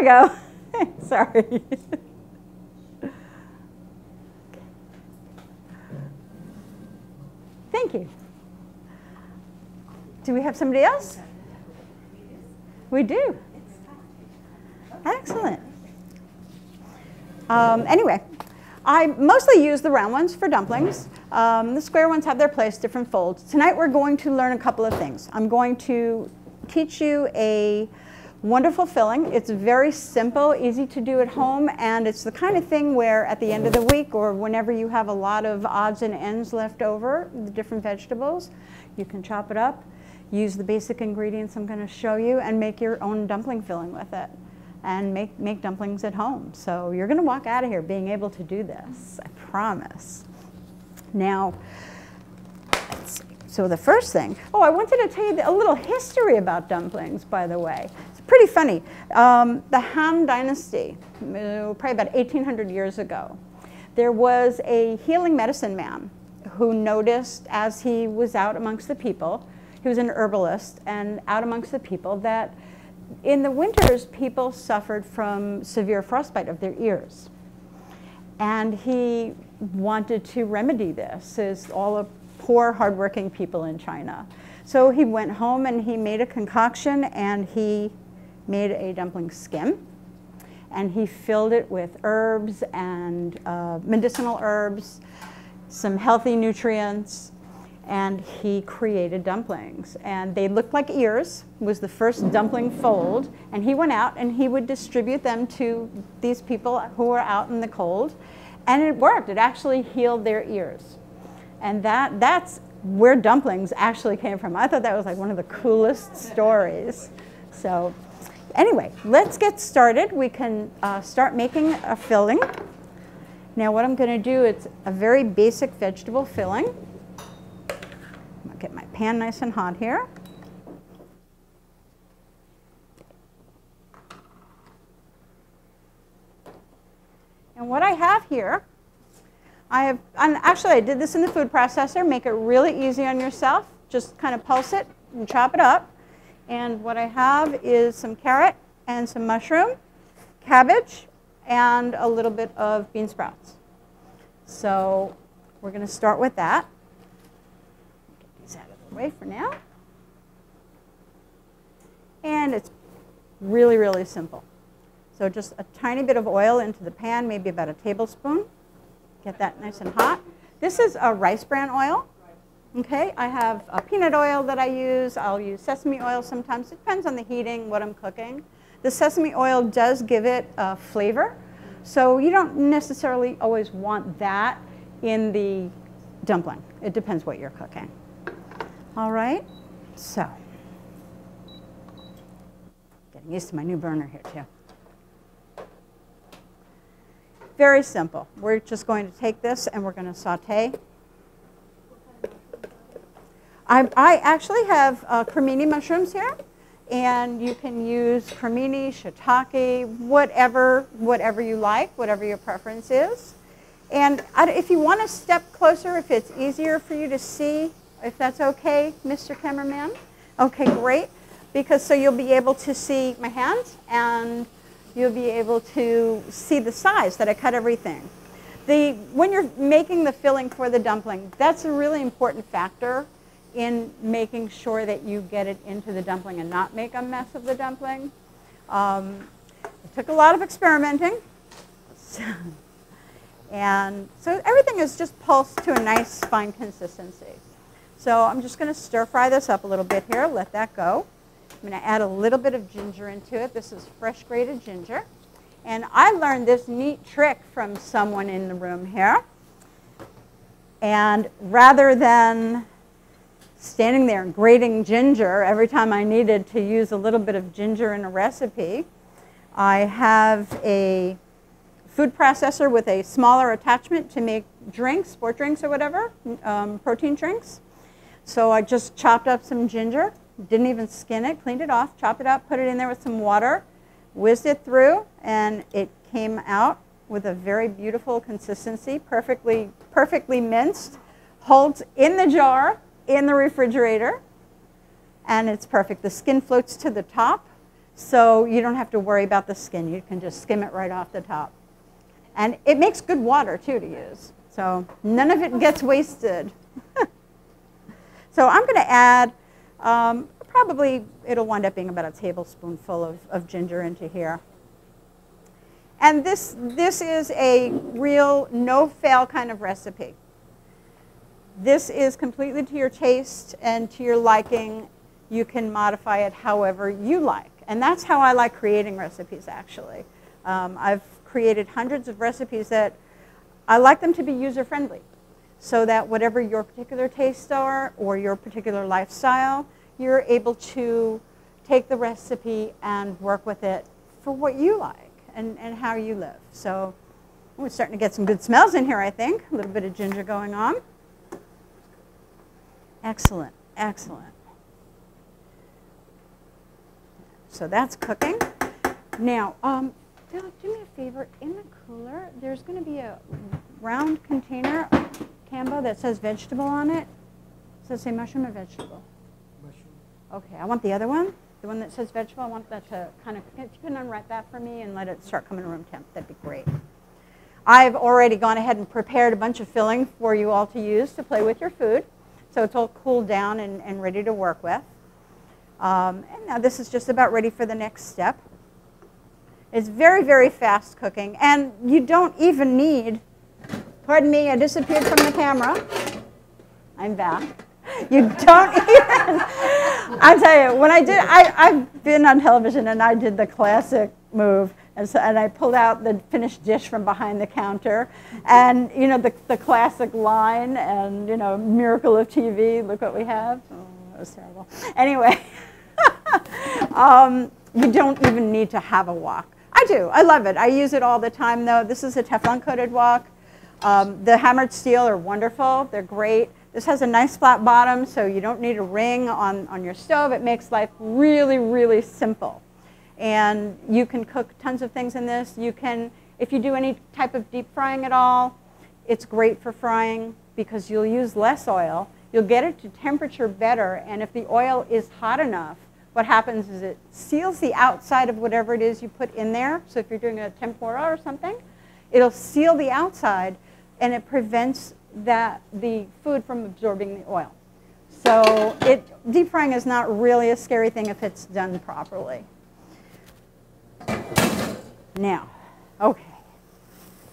go. Sorry. Thank you. Do we have somebody else? We do. Excellent. Anyway, I mostly use the round ones for dumplings. The square ones have their place, different folds. Tonight we're going to learn a couple of things. I'm going to teach you a wonderful filling. It's very simple, easy to do at home, and it's the kind of thing where at the end of the week or whenever you have a lot of odds and ends left over, the different vegetables, you can chop it up, use the basic ingredients I'm going to show you, and make your own dumpling filling with it. And make dumplings at home. So you're going to walk out of here being able to do this, I promise. Now, let's see. So the first thing, I wanted to tell you a little history about dumplings, by the way. It's pretty funny. The Han Dynasty, probably about 1800 years ago, there was a healing medicine man who noticed as he was out amongst the people, he was an herbalist, and out amongst the people that in the winters, people suffered from severe frostbite of their ears. And he wanted to remedy this, as all the poor, hardworking people in China. So he went home and he made a concoction and he made a dumpling skim. And he filled it with herbs and medicinal herbs, some healthy nutrients, and he created dumplings. And they looked like ears, was the first dumpling fold, and he went out and he would distribute them to these people who were out in the cold, and it worked. It actually healed their ears. And that's where dumplings actually came from. I thought that was like one of the coolest stories. So anyway, let's get started. We can start making a filling. Now what I'm going to do, it's a very basic vegetable filling. I'll get my pan nice and hot here. And what I have here, and actually I did this in the food processor, make it really easy on yourself. Just kind of pulse it and chop it up. And what I have is some carrot and some mushroom, cabbage, and a little bit of bean sprouts. So we're going to start with that. Out of the way for now. And it's really, really simple. So just a tiny bit of oil into the pan, maybe about a tablespoon. Get that nice and hot. This is a rice bran oil. Okay, I have a peanut oil that I use. I'll use sesame oil sometimes. It depends on the heating, what I'm cooking. The sesame oil does give it a flavor. So you don't necessarily always want that in the dumpling. It depends what you're cooking. All right, so getting used to my new burner here too. Very simple. We're just going to take this and we're going to saute. I actually have cremini mushrooms here, and you can use cremini, shiitake, whatever you like, whatever your preference is. And if you want to step closer, if it's easier for you to see, if that's okay, Mr. Cameraman. Okay, great. Because so you'll be able to see my hands and you'll be able to see the size that I cut everything. When you're making the filling for the dumpling, that's a really important factor in making sure that you get it into the dumpling and not make a mess of the dumpling. It took a lot of experimenting. And so everything is just pulsed to a nice fine consistency. So I'm just going to stir fry this up a little bit here, let that go. I'm going to add a little bit of ginger into it. This is fresh grated ginger. And I learned this neat trick from someone in the room here. And rather than standing there and grating ginger every time I needed to use a little bit of ginger in a recipe, I have a food processor with a smaller attachment to make drinks, sport drinks or whatever, protein drinks. So I just chopped up some ginger, didn't even skin it, cleaned it off, chopped it up, put it in there with some water, whizzed it through, and it came out with a very beautiful consistency, perfectly minced, holds in the jar, in the refrigerator, and it's perfect. The skin floats to the top. So you don't have to worry about the skin. You can just skim it right off the top. And it makes good water, too, to use. So none of it gets wasted. So I'm going to add, probably it'll wind up being about a tablespoonful of ginger into here. And this is a real no-fail kind of recipe. This is completely to your taste and to your liking. You can modify it however you like. And that's how I like creating recipes, actually. I've created hundreds of recipes that I like them to be user-friendly, so that whatever your particular tastes are or your particular lifestyle, you're able to take the recipe and work with it for what you like and how you live. So we're starting to get some good smells in here, I think. A little bit of ginger going on. Excellent, excellent. So that's cooking. Now, Bill, do me a favor. In the cooler, there's going to be a round container, Cambo, that says vegetable on it. Does it say mushroom or vegetable? Mushroom. Okay, I want the other one. The one that says vegetable, I want that to kind of, if you can unwrap that for me and let it start coming to room temp, that'd be great. I've already gone ahead and prepared a bunch of filling for you all to use to play with your food. So it's all cooled down and ready to work with. And now this is just about ready for the next step. It's very, very fast cooking. And you don't even need, pardon me, I disappeared from the camera. I'm back. You don't even, I'll tell you, when I did, I've been on television and I did the classic move. And I pulled out the finished dish from behind the counter. And, you know, the classic line and, you know, miracle of TV, look what we have. Oh, that was terrible. Anyway, you don't even need to have a wok. I do. I love it. I use it all the time, though. This is a Teflon-coated wok. The hammered steel are wonderful. They're great. This has a nice flat bottom, so you don't need a ring on your stove. It makes life really, really simple. And you can cook tons of things in this. You can, if you do any type of deep frying at all, it's great for frying because you'll use less oil. You'll get it to temperature better, and if the oil is hot enough, what happens is it seals the outside of whatever it is you put in there. So if you're doing a tempura or something, it'll seal the outside, and it prevents the food from absorbing the oil. So deep frying is not really a scary thing if it's done properly. Now, okay.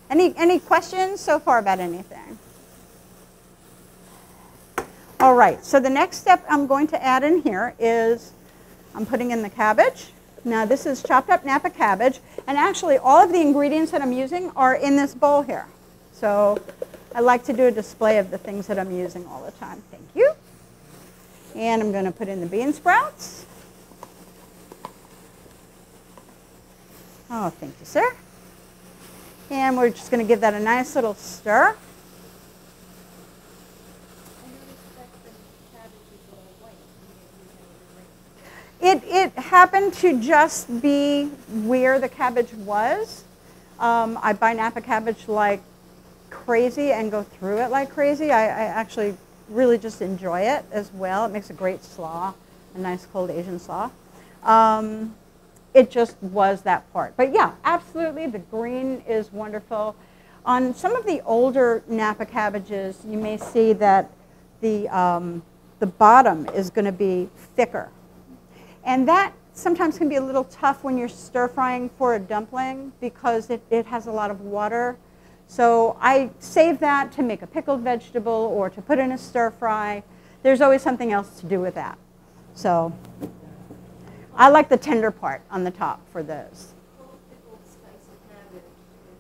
Any questions so far about anything? All right, so the next step I'm going to add in here is I'm putting in the cabbage. Now this is chopped up Napa cabbage, and actually all of the ingredients that I'm using are in this bowl here. So I like to do a display of the things that I'm using all the time. Thank you. And I'm going to put in the bean sprouts. Oh, thank you, sir. And we're just going to give that a nice little stir. It happened to just be where the cabbage was. I buy Napa cabbage like crazy and go through it like crazy. I actually really just enjoy it as well. It makes a great slaw, a nice cold Asian slaw. It just was that part. But yeah, absolutely, the green is wonderful. On some of the older Napa cabbages, you may see that the bottom is going to be thicker. And that sometimes can be a little tough when you're stir frying for a dumpling because it has a lot of water. So I save that to make a pickled vegetable or to put in a stir fry. There's always something else to do with that. So I like the tender part on the top for those. Cold pickled spicy cabbage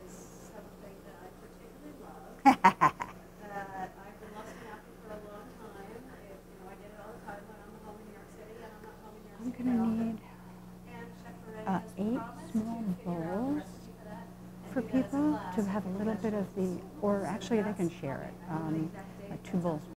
is something that I particularly love. That I've been lusting after for a long time. I get it all the time when I'm home in New York City, and I'm not home in New York I'm City. going to need And Chef Loretti has 8 promised small to figure out the bowls recipe for that and for do that as a people class. to have a little bit of the, or actually they can share it, 2 bowls.